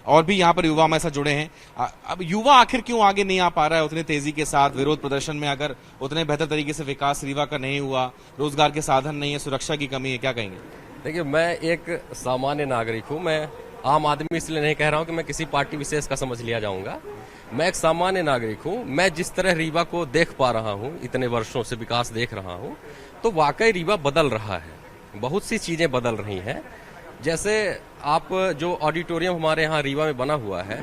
और भी यहाँ पर युवा हमारे साथ जुड़े हैं। अब युवा आखिर क्यों आगे नहीं आ पा रहा है उतने तेजी के साथ? विरोध प्रदर्शन में अगर उतने बेहतर तरीके से विकास रीवा का नहीं हुआ, रोजगार के साधन नहीं है, सुरक्षा की कमी है, क्या कहेंगे? देखिए, मैं एक सामान्य नागरिक हूँ। मैं आम आदमी इसलिए नहीं कह रहा हूँ कि मैं किसी पार्टी विशेष का समझ लिया जाऊंगा। मैं एक सामान्य नागरिक हूँ। मैं जिस तरह रीवा को देख पा रहा हूँ, इतने वर्षों से विकास देख रहा हूँ, तो वाकई रीवा बदल रहा है। बहुत सी चीजें बदल रही हैं। जैसे आप जो ऑडिटोरियम हमारे यहाँ रीवा में बना हुआ है,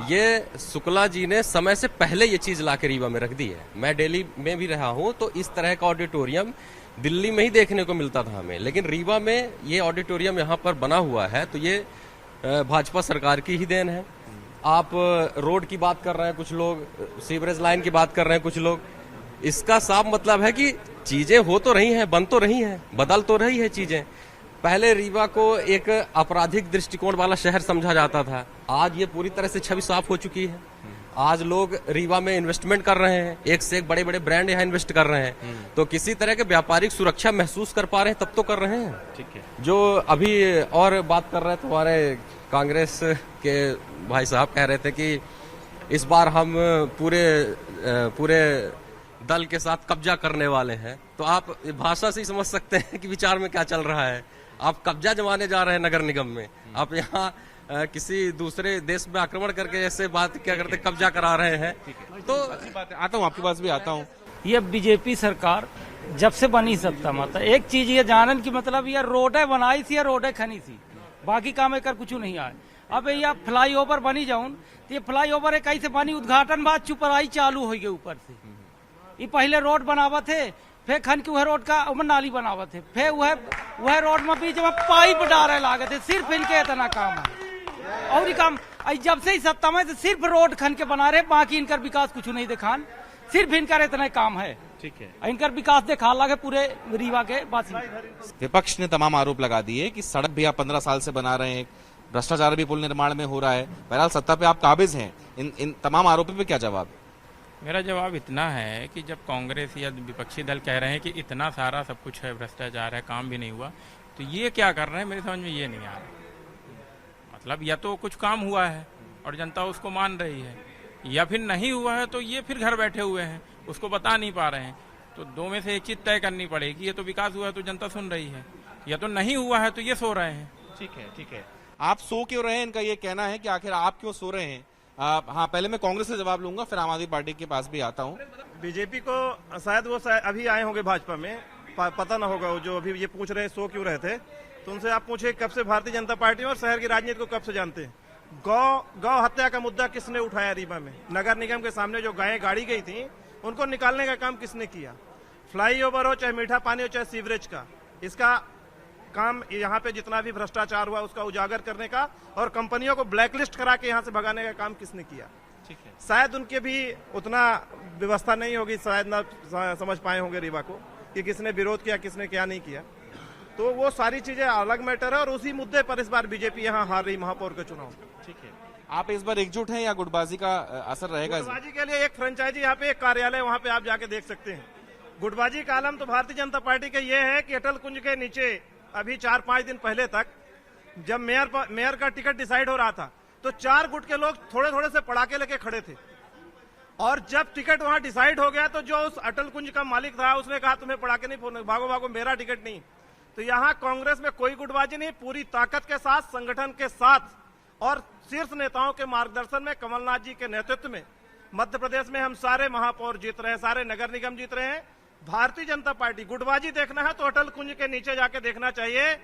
ये शुक्ला जी ने समय से पहले ये चीज ला के रीवा में रख दी है। मैं दिल्ली में भी रहा हूँ, तो इस तरह का ऑडिटोरियम दिल्ली में ही देखने को मिलता था हमें, लेकिन रीवा में ये ऑडिटोरियम यहाँ पर बना हुआ है, तो ये भाजपा सरकार की ही देन है। आप रोड की बात कर रहे हैं कुछ लोग, सीवरेज लाइन की बात कर रहे हैं कुछ लोग। इसका साफ मतलब है कि चीजें हो तो रही हैं, बन तो रही हैं, बदल तो रही है चीजें। पहले रीवा को एक आपराधिक दृष्टिकोण वाला शहर समझा जाता था, आज ये पूरी तरह से छवि साफ हो चुकी है। आज लोग रीवा में इन्वेस्टमेंट कर रहे हैं, एक से एक बड़े बड़े ब्रांड यहाँ इन्वेस्ट कर रहे हैं, तो किसी तरह के व्यापारिक सुरक्षा महसूस कर पा रहे हैं, तब तो कर रहे हैं। ठीक है। जो अभी और बात कर रहे थे हमारे कांग्रेस के भाई साहब, कह रहे थे कि इस बार हम पूरे दल के साथ कब्जा करने वाले हैं, तो आप भाषा से ही समझ सकते हैं कि विचार में क्या चल रहा है। आप कब्जा जमाने जा रहे हैं नगर निगम में, आप यहाँ किसी दूसरे देश में आक्रमण करके ऐसे बात क्या करते, कब्जा करा रहे हैं। तो आता हूँ, आपके पास भी आता हूँ। ये बीजेपी सरकार जब से बनी सत्ता माता, एक चीज ये जानन की मतलब ये रोडें बनाई थी या रोडें खनी थी, बाकी काम एक कुछ नहीं आए। अब ये फ्लाई ओवर बनी जाऊन तो ये फ्लाई ओवर एक ऐसे बनी, उद्घाटन बाद चुपराई चालू हो गई ऊपर से। ये पहले रोड बनावा थे, फिर खन की वह रोड का नाली बनावा थे, फिर वह रोड में बीच में पाइप डाले लागे थे। सिर्फ इनके इतना काम है, और काम जब से ही सत्ता में सिर्फ रोड खन के बना रहे, बाकी इनकर विकास कुछ नहीं दिखान, सिर्फ इनका इतना काम है। ठीक है, इनकर विकास दिखा लगे पूरे रीवा के बासी। विपक्ष ने तमाम आरोप लगा दिए कि सड़क भी आप 15 साल से बना रहे हैं, भ्रष्टाचार भी पुल निर्माण में हो रहा है। बहरहाल सत्ता पे आप काबिज हैं, इन तमाम आरोपों पे क्या जवाब? मेरा जवाब इतना है कि जब कांग्रेस या विपक्षी दल कह रहे हैं कि इतना सारा सब कुछ है, भ्रष्टाचार है, काम भी नहीं हुआ, तो ये क्या कर रहे हैं मेरे समझ में ये नहीं आ रहा। मतलब या तो कुछ काम हुआ है और जनता उसको मान रही है, या फिर नहीं हुआ है तो ये फिर घर बैठे हुए हैं, उसको बता नहीं पा रहे हैं। तो दो में से एक चीज तय करनी पड़ेगी, ये तो विकास हुआ है तो जनता सुन रही है, या तो नहीं हुआ है तो ये सो रहे हैं। ठीक है, ठीक है। आप सो क्यों रहे हैं, इनका ये कहना है कि आखिर आप क्यों सो रहे हैं। हाँ, पहले मैं कांग्रेस से जवाब लूंगा, फिर आम आदमी पार्टी के पास भी आता हूँ। बीजेपी को शायद वो अभी आए होंगे भाजपा में, पता ना होगा। वो जो अभी ये पूछ रहे हैं सो क्यों रहे थे, तो उनसे आप पूछे कब से भारतीय जनता पार्टी और शहर की राजनीति को कब से जानते हैं। गौ हत्या का मुद्दा किसने उठाया रीवा में? नगर निगम के सामने जो गायें गाड़ी गई थी, उनको निकालने का काम किसने किया? फ्लाईओवर हो, चाहे मीठा पानी हो, चाहे सीवरेज का, इसका काम यहाँ पे जितना भी भ्रष्टाचार हुआ उसका उजागर करने का और कंपनियों को ब्लैकलिस्ट करा के यहाँ से भगाने का काम किसने किया? ठीक है। शायद उनके भी उतना व्यवस्था नहीं होगी, शायद ना समझ पाए होंगे रीवा को कि किसने विरोध किया, किसने क्या नहीं किया। तो वो सारी चीजें अलग मैटर है, और उसी मुद्दे पर इस बार बीजेपी यहाँ हार रही महापौर के चुनाव। ठीक है, आप इस बार एकजुट हैं या गुटबाजी का असर रहेगा? गुटबाजी के लिए एक फ्रेंचाइजी यहाँ पे, एक कार्यालय वहाँ पे आप जाके देख सकते हैं। गुटबाजी का आलम तो भारतीय जनता पार्टी का ये है कि अटल कुंज के नीचे अभी 4-5 दिन पहले तक जब मेयर का टिकट डिसाइड हो रहा था, तो 4 गुट के लोग थोड़े थोड़े से पटाखे लेके खड़े थे, और जब टिकट वहां डिसाइड हो गया तो जो उस अटल कुंज का मालिक था उसने कहा तुम्हें पटाखे नहीं फोड़ने, भागो भागो, मेरा टिकट नहीं। तो यहाँ कांग्रेस में कोई गुटबाजी नहीं, पूरी ताकत के साथ, संगठन के साथ और शीर्ष नेताओं के मार्गदर्शन में, कमलनाथ जी के नेतृत्व में मध्य प्रदेश में हम सारे महापौर जीत रहे हैं, सारे नगर निगम जीत रहे हैं। भारतीय जनता पार्टी, गुटबाजी देखना है तो अटल कुंज के नीचे जाके देखना चाहिए।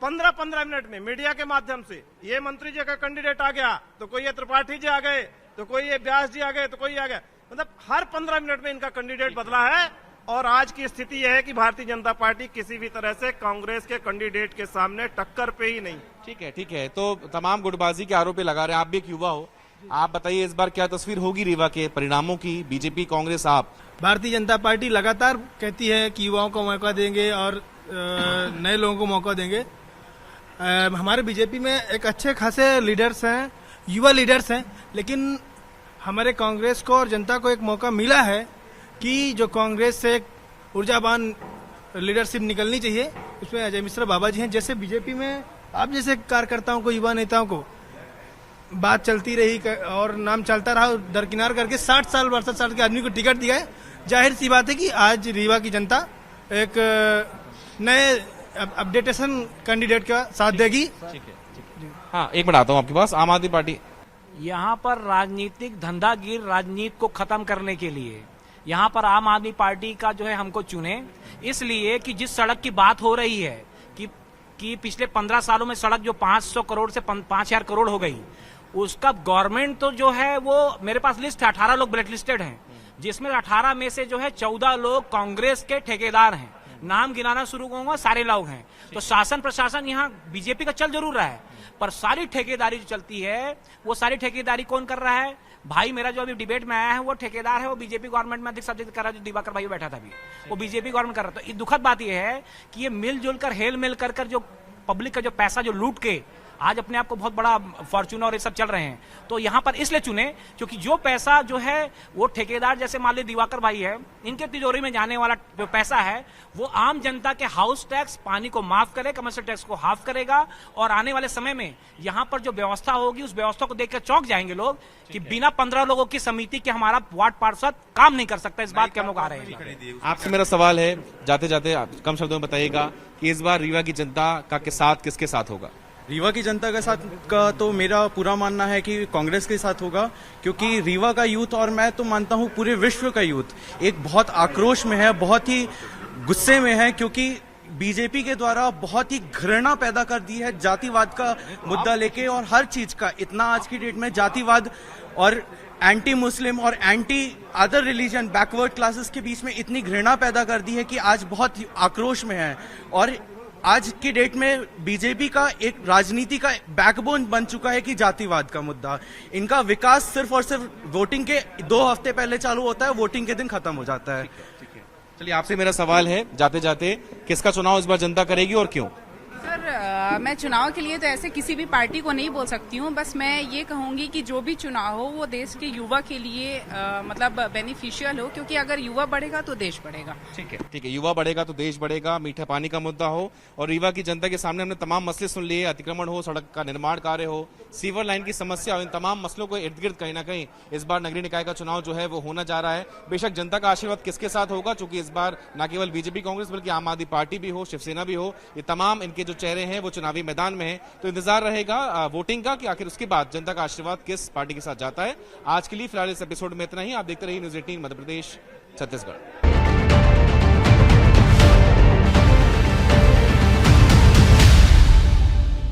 15-15 मिनट में मीडिया के माध्यम से ये मंत्री जी का कैंडिडेट आ गया, तो कोई ये त्रिपाठी जी आ गए, तो कोई ये व्यास जी आ गए, तो कोई आ गया, मतलब हर 15 मिनट में इनका कैंडिडेट बदला है। और आज की स्थिति यह है कि भारतीय जनता पार्टी किसी भी तरह से कांग्रेस के कैंडिडेट के सामने टक्कर पे ही नहीं। ठीक है, ठीक है। तो तमाम गुटबाजी के आरोप लगा रहे हैं, आप भी एक युवा हो, आप बताइए इस बार क्या तस्वीर होगी रीवा के परिणामों की? बीजेपी, कांग्रेस, आप? भारतीय जनता पार्टी लगातार कहती है कि युवाओं को मौका देंगे और नए लोगों को मौका देंगे। हमारे बीजेपी में एक अच्छे खासे लीडर्स हैं, युवा लीडर्स हैं, लेकिन हमारे कांग्रेस को और जनता को एक मौका मिला है कि जो कांग्रेस से एक ऊर्जावान लीडरशिप निकलनी चाहिए, उसमें अजय मिश्रा बाबा जी हैं। जैसे बीजेपी में आप जैसे कार्यकर्ताओं को, युवा नेताओं को बात चलती रही और नाम चलता रहा, दरकिनार करके 60 साल 62 साल के आदमी को टिकट दिया है। जाहिर सी बात है कि आज रीवा की जनता एक नए अपडेटेशन कैंडिडेट का साथ देगी। हाँ, एक मिनट आता हूँ आपके पास। आम आदमी पार्टी यहाँ पर राजनीतिक धंधागिर राजनीति को खत्म करने के लिए यहाँ पर आम आदमी पार्टी का जो है हमको चुने, इसलिए कि जिस सड़क की बात हो रही है कि पिछले 15 सालों में सड़क जो 500 करोड़ से 5000 करोड़ हो गई, उसका गवर्नमेंट तो जो है वो मेरे पास लिस्ट है, 18 लोग ब्लैक लिस्टेड हैं, जिसमें 18 में से जो है 14 लोग कांग्रेस के ठेकेदार हैं। नाम गिनाना शुरू करूंगा, सारे लोग हैं। तो शासन प्रशासन यहाँ बीजेपी का चल जरूर रहा है, पर सारी ठेकेदारी जो चलती है वो सारी ठेकेदारी कौन कर रहा है? भाई मेरा जो अभी डिबेट में आया है वो ठेकेदार है, वो बीजेपी गवर्नमेंट में अधिक सब्जेक्ट कर रहा है, जो दिवाकर भाई बैठा था अभी, वो बीजेपी गवर्नमेंट कर रहा था। तो दुखद बात यह है कि ये मिलजुल कर हेल मिल कर जो पब्लिक का जो पैसा जो लूट के आज अपने आप को बहुत बड़ा फॉर्च्यूनर और ये सब चल रहे हैं, तो यहाँ पर इसलिए चुने क्योंकि जो पैसा जो है वो ठेकेदार जैसे मान लीजिए दिवाकर भाई है, इनके तिजोरी में जाने वाला जो पैसा है वो आम जनता के हाउस टैक्स, पानी को माफ करे, कमर्शियल टैक्स को हाफ करेगा। और आने वाले समय में यहाँ पर जो व्यवस्था होगी उस व्यवस्था को देखकर चौंक जाएंगे लोग कि बिना 15 लोगों की समिति के हमारा वार्ड पार्षद काम नहीं कर सकता। इस बात के हम लोग आ रहे हैं। आपसे मेरा सवाल है, जाते जाते कम शब्दों में बताइएगा कि इस बार रीवा की जनता का के साथ किसके साथ होगा? रीवा की जनता के साथ का तो मेरा पूरा मानना है कि कांग्रेस के साथ होगा, क्योंकि रीवा का यूथ और मैं तो मानता हूं पूरे विश्व का यूथ एक बहुत आक्रोश में है, बहुत ही गुस्से में है, क्योंकि बीजेपी के द्वारा बहुत ही घृणा पैदा कर दी है जातिवाद का मुद्दा लेके। और हर चीज का इतना आज की डेट में जातिवाद और एंटी मुस्लिम और anti other religion backward classes के बीच में इतनी घृणा पैदा कर दी है कि आज बहुत आक्रोश में है। और आज की डेट में बीजेपी का एक राजनीति का बैकबोन बन चुका है कि जातिवाद का मुद्दा। इनका विकास सिर्फ और सिर्फ वोटिंग के 2 हफ्ते पहले चालू होता है, वोटिंग के दिन खत्म हो जाता है। चलिए, आपसे मेरा सवाल है, जाते जाते किसका चुनाव इस बार जनता करेगी और क्यों? सर, मैं चुनाव के लिए तो ऐसे किसी भी पार्टी को नहीं बोल सकती हूँ, बस मैं ये कहूंगी कि जो भी चुनाव हो वो देश के युवा के लिए मतलब बेनिफिशियल हो, क्योंकि अगर युवा बढ़ेगा तो देश बढ़ेगा। ठीक है, युवा बढ़ेगा तो देश बढ़ेगा, मीठा पानी का मुद्दा हो और रीवा की जनता के सामने हमने तमाम मसले सुन लिए, अतिक्रमण हो, सड़क का निर्माण कार्य हो, सीवर लाइन की समस्या हो, इन तमाम मसलों को इर्द गिर्द कहीं ना कहीं इस बार नगरीय निकाय का चुनाव जो है वो होना जा रहा है। बेशक जनता का आशीर्वाद किसके साथ होगा, चूंकि इस बार न केवल बीजेपी कांग्रेस बल्कि आम आदमी पार्टी भी हो, शिवसेना भी हो, ये तमाम इनके जो चेहरे हैं वो चुनावी मैदान में है। तो इंतजार रहेगा वोटिंग का कि आखिर उसके बाद जनता का आशीर्वाद किस पार्टी के साथ जाता है। आज के लिए फिलहाल इस एपिसोड में इतना ही। आप देखते रहिए न्यूज़ 18 मध्य प्रदेश छत्तीसगढ़।